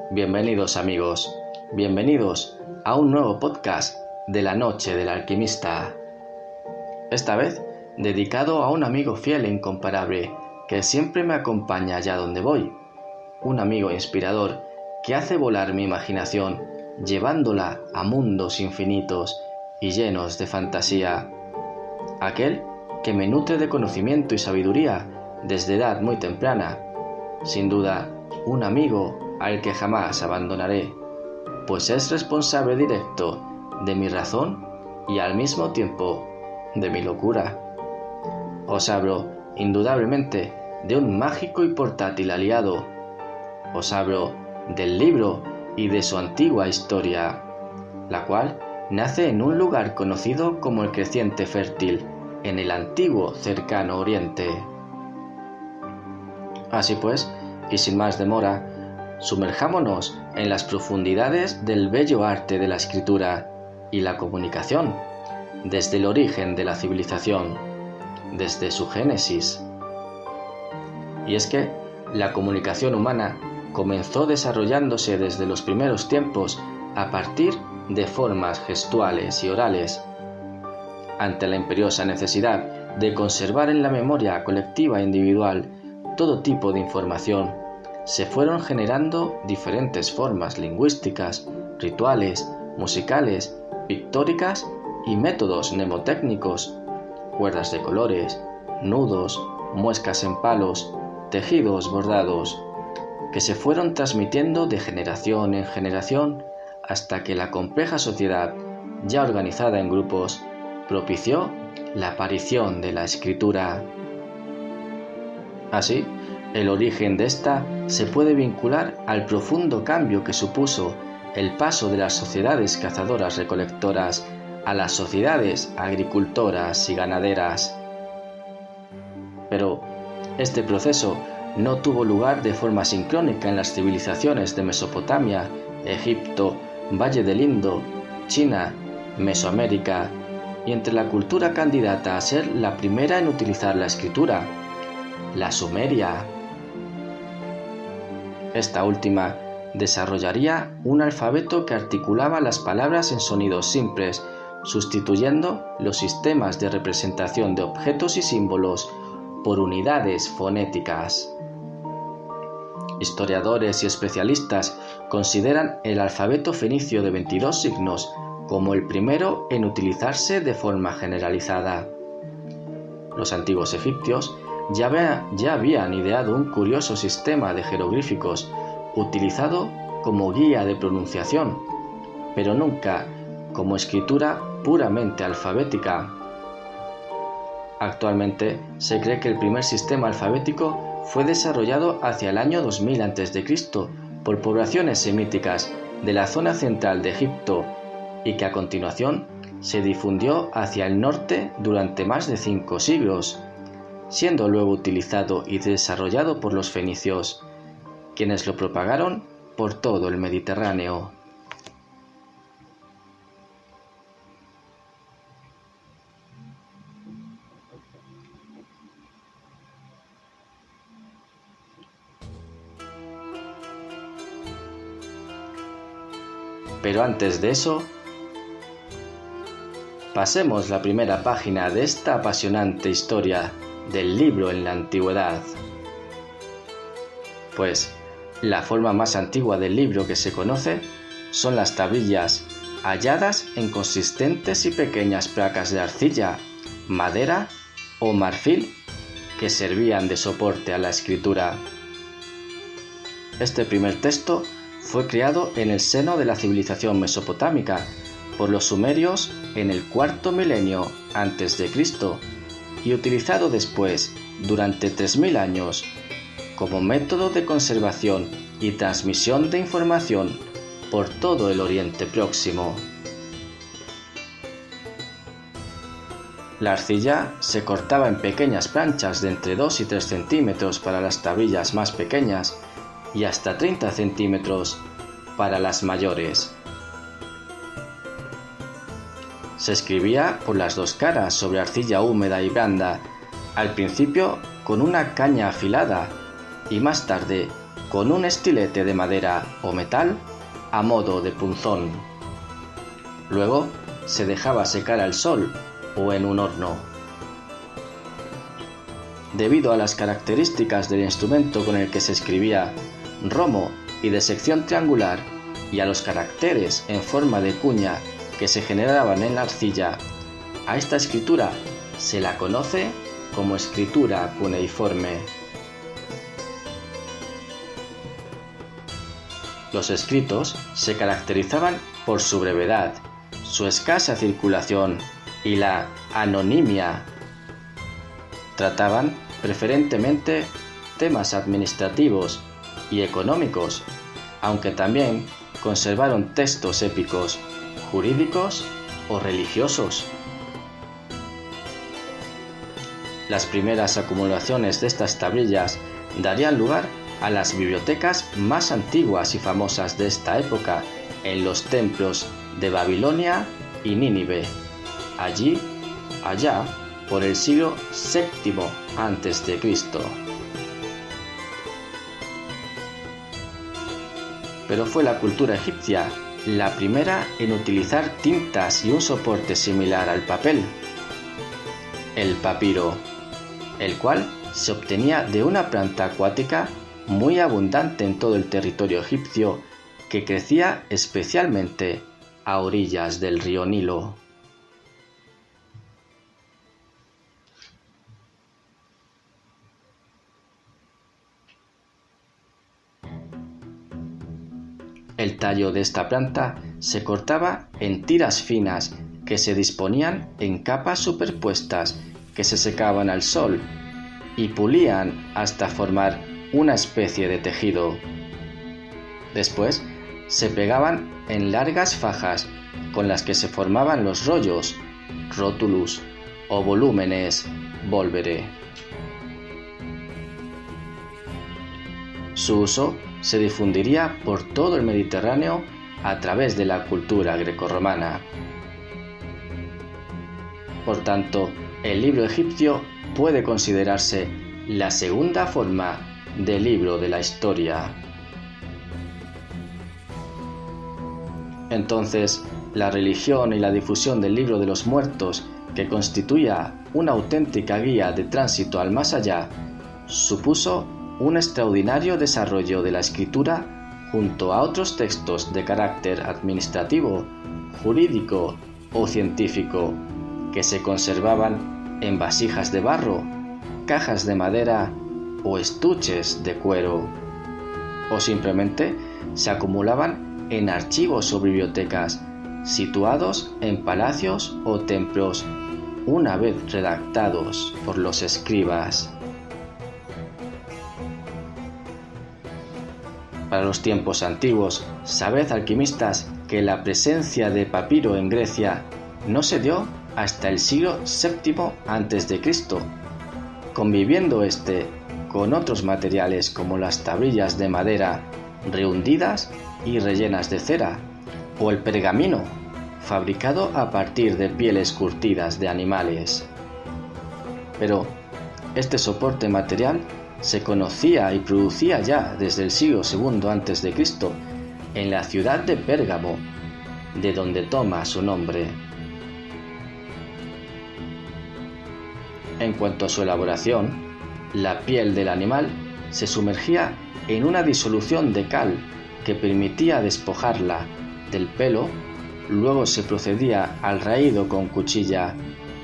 Bienvenidos amigos, bienvenidos a un nuevo podcast de la Noche del Alquimista. Esta vez dedicado a un amigo fiel e incomparable que siempre me acompaña allá donde voy. Un amigo inspirador que hace volar mi imaginación, llevándola a mundos infinitos y llenos de fantasía. Aquel que me nutre de conocimiento y sabiduría desde edad muy temprana. Sin duda, un amigo al que jamás abandonaré, pues es responsable directo de mi razón y al mismo tiempo de mi locura. Os hablo, indudablemente, de un mágico y portátil aliado. Os hablo del libro y de su antigua historia, la cual nace en un lugar conocido como el Creciente Fértil, en el antiguo cercano Oriente. Así pues, y sin más demora, sumerjámonos en las profundidades del bello arte de la escritura y la comunicación, desde el origen de la civilización, desde su génesis. Y es que la comunicación humana comenzó desarrollándose desde los primeros tiempos a partir de formas gestuales y orales. Ante la imperiosa necesidad de conservar en la memoria colectiva e individual todo tipo de información, se fueron generando diferentes formas lingüísticas, rituales, musicales, pictóricas y métodos mnemotécnicos, cuerdas de colores, nudos, muescas en palos, tejidos bordados, que se fueron transmitiendo de generación en generación hasta que la compleja sociedad, ya organizada en grupos, propició la aparición de la escritura. Así, el origen de esta se puede vincular al profundo cambio que supuso el paso de las sociedades cazadoras-recolectoras a las sociedades agricultoras y ganaderas. Pero este proceso no tuvo lugar de forma sincrónica en las civilizaciones de Mesopotamia, Egipto, Valle del Indo, China, Mesoamérica, y entre la cultura candidata a ser la primera en utilizar la escritura, la Sumeria. Esta última desarrollaría un alfabeto que articulaba las palabras en sonidos simples, sustituyendo los sistemas de representación de objetos y símbolos por unidades fonéticas. Historiadores y especialistas consideran el alfabeto fenicio de 22 signos como el primero en utilizarse de forma generalizada. Los antiguos egipcios ya habían ideado un curioso sistema de jeroglíficos utilizado como guía de pronunciación, pero nunca como escritura puramente alfabética. Actualmente se cree que el primer sistema alfabético fue desarrollado hacia el año 2000 a.C. por poblaciones semíticas de la zona central de Egipto y que a continuación se difundió hacia el norte durante más de 5 siglos, siendo luego utilizado y desarrollado por los fenicios, quienes lo propagaron por todo el Mediterráneo. Pero antes de eso, pasemos la primera página de esta apasionante historia del libro en la antigüedad. Pues la forma más antigua del libro que se conoce son las tablillas halladas en consistentes y pequeñas placas de arcilla, madera o marfil que servían de soporte a la escritura. Este primer texto fue creado en el seno de la civilización mesopotámica por los sumerios en el cuarto milenio antes de Cristo y utilizado después durante 3000 años como método de conservación y transmisión de información por todo el Oriente Próximo. La arcilla se cortaba en pequeñas planchas de entre 2 y 3 centímetros para las tablillas más pequeñas y hasta 30 centímetros para las mayores. Se escribía por las dos caras sobre arcilla húmeda y blanda, al principio con una caña afilada y más tarde con un estilete de madera o metal a modo de punzón. Luego se dejaba secar al sol o en un horno. Debido a las características del instrumento con el que se escribía, romo y de sección triangular, y a los caracteres en forma de cuña que se generaban en la arcilla, a esta escritura se la conoce como escritura cuneiforme. Los escritos se caracterizaban por su brevedad, su escasa circulación y la anonimia. Trataban preferentemente temas administrativos y económicos, aunque también conservaron textos épicos, jurídicos o religiosos. Las primeras acumulaciones de estas tablillas darían lugar a las bibliotecas más antiguas y famosas de esta época en los templos de Babilonia y Nínive, allá por el siglo VII a.C. Pero fue la cultura egipcia la primera en utilizar tintas y un soporte similar al papel, el papiro, el cual se obtenía de una planta acuática muy abundante en todo el territorio egipcio, que crecía especialmente a orillas del río Nilo. El tallo de esta planta se cortaba en tiras finas que se disponían en capas superpuestas que se secaban al sol y pulían hasta formar una especie de tejido. Después se pegaban en largas fajas con las que se formaban los rollos, rótulus o volúmenes, volvere. Su uso se difundiría por todo el Mediterráneo a través de la cultura grecorromana. Por tanto, el libro egipcio puede considerarse la segunda forma de libro de la historia. Entonces, la religión y la difusión del libro de los muertos, que constituía una auténtica guía de tránsito al más allá, supuso un extraordinario desarrollo de la escritura junto a otros textos de carácter administrativo, jurídico o científico, que se conservaban en vasijas de barro, cajas de madera o estuches de cuero, o simplemente se acumulaban en archivos o bibliotecas situados en palacios o templos, una vez redactados por los escribas. Para los tiempos antiguos, sabed, alquimistas, que la presencia de papiro en Grecia no se dio hasta el siglo VII a.C., conviviendo con otros materiales como las tablillas de madera rehundidas y rellenas de cera, o el pergamino, fabricado a partir de pieles curtidas de animales. Pero este soporte material se conocía y producía ya desde el siglo II a.C. en la ciudad de Pérgamo, de donde toma su nombre. En cuanto a su elaboración, la piel del animal se sumergía en una disolución de cal que permitía despojarla del pelo, luego se procedía al raído con cuchilla,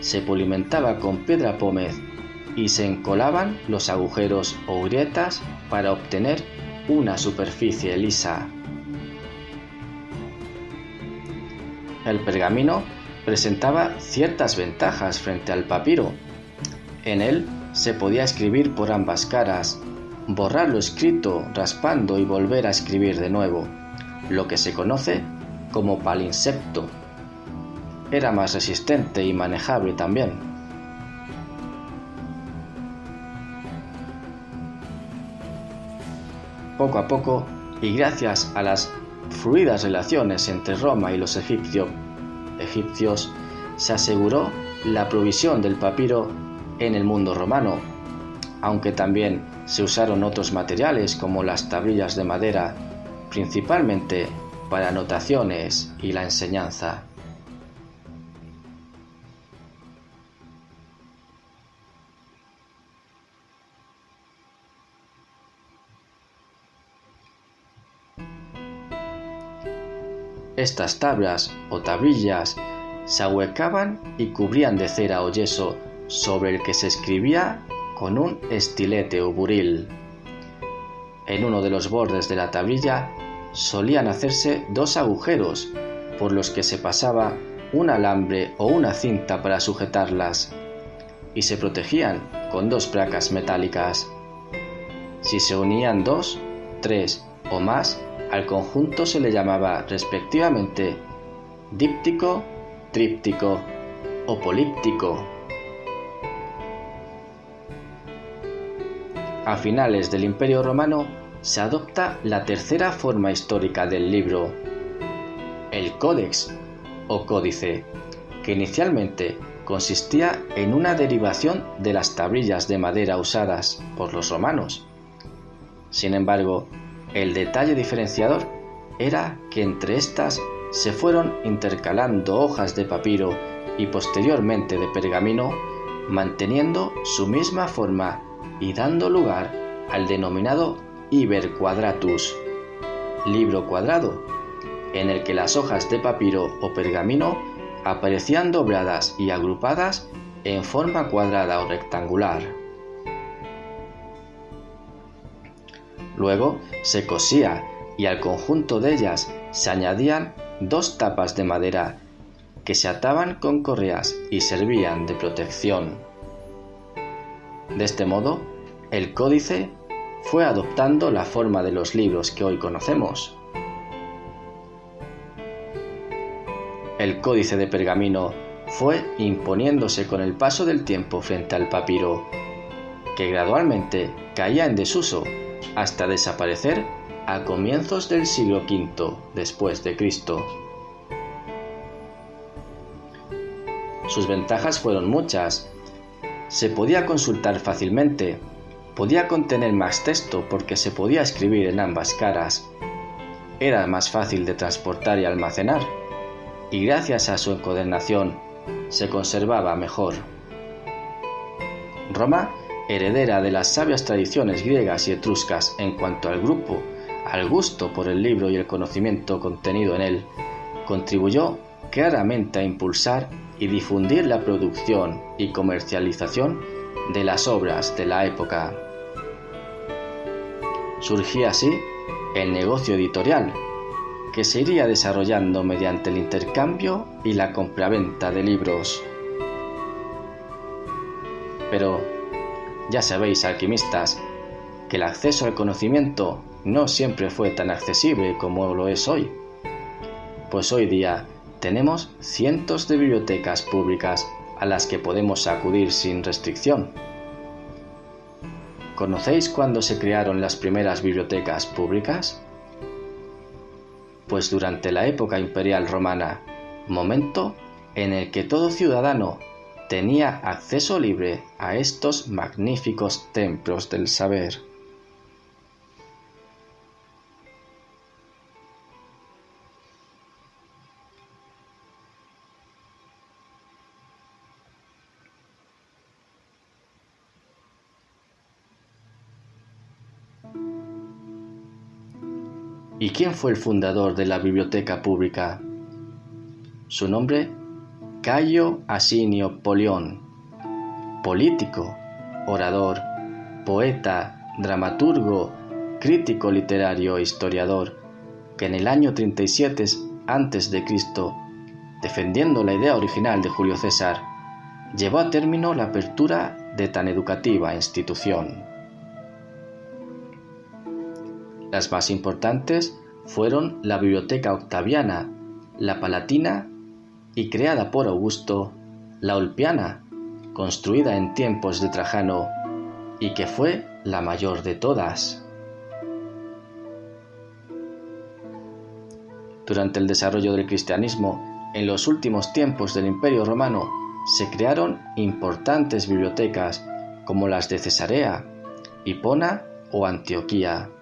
se pulimentaba con piedra pómez y se encolaban los agujeros o grietas para obtener una superficie lisa. El pergamino presentaba ciertas ventajas frente al papiro. En él se podía escribir por ambas caras, borrar lo escrito raspando y volver a escribir de nuevo, lo que se conoce como palinsecto. Era más resistente y manejable también. Poco a poco, y gracias a las fluidas relaciones entre Roma y los egipcios, se aseguró la provisión del papiro en el mundo romano, aunque también se usaron otros materiales como las tablillas de madera, principalmente para anotaciones y la enseñanza. Estas tablas o tablillas se ahuecaban y cubrían de cera o yeso sobre el que se escribía con un estilete o buril. En uno de los bordes de la tablilla solían hacerse 2 agujeros por los que se pasaba un alambre o una cinta para sujetarlas y se protegían con 2 placas metálicas. Si se unían 2, 3 o más, al conjunto se le llamaba respectivamente díptico, tríptico o políptico. A finales del Imperio Romano se adopta la tercera forma histórica del libro, el Codex o Códice, que inicialmente consistía en una derivación de las tablillas de madera usadas por los romanos. Sin embargo, el detalle diferenciador era que entre estas se fueron intercalando hojas de papiro y posteriormente de pergamino, manteniendo su misma forma y dando lugar al denominado Iber Quadratus, libro cuadrado, en el que las hojas de papiro o pergamino aparecían dobladas y agrupadas en forma cuadrada o rectangular. Luego se cosía y al conjunto de ellas se añadían 2 tapas de madera que se ataban con correas y servían de protección. De este modo, el códice fue adoptando la forma de los libros que hoy conocemos. El códice de pergamino fue imponiéndose con el paso del tiempo frente al papiro, que gradualmente caía en desuso hasta desaparecer a comienzos del siglo V después de Cristo. Sus ventajas fueron muchas. Se podía consultar fácilmente, podía contener más texto porque se podía escribir en ambas caras, era más fácil de transportar y almacenar, y gracias a su encuadernación se conservaba mejor. Roma, heredera de las sabias tradiciones griegas y etruscas en cuanto al gusto por el libro y el conocimiento contenido en él, contribuyó claramente a impulsar y difundir la producción y comercialización de las obras de la época. Surgía así el negocio editorial, que se iría desarrollando mediante el intercambio y la compraventa de libros. Pero ya sabéis, alquimistas, que el acceso al conocimiento no siempre fue tan accesible como lo es hoy, pues hoy día tenemos cientos de bibliotecas públicas a las que podemos acudir sin restricción. ¿Conocéis cuándo se crearon las primeras bibliotecas públicas? Pues durante la época imperial romana, momento en el que todo ciudadano tenía acceso libre a estos magníficos templos del saber. ¿Y quién fue el fundador de la biblioteca pública? Su nombre, Cayo Asinio Polión, político, orador, poeta, dramaturgo, crítico literario e historiador, que en el año 37 a.C., defendiendo la idea original de Julio César, llevó a término la apertura de tan educativa institución. Las más importantes fueron la Biblioteca Octaviana, la Palatina y, creada por Augusto, la Ulpiana, construida en tiempos de Trajano y que fue la mayor de todas. Durante el desarrollo del cristianismo, en los últimos tiempos del Imperio Romano, se crearon importantes bibliotecas como las de Cesarea, Hipona o Antioquía.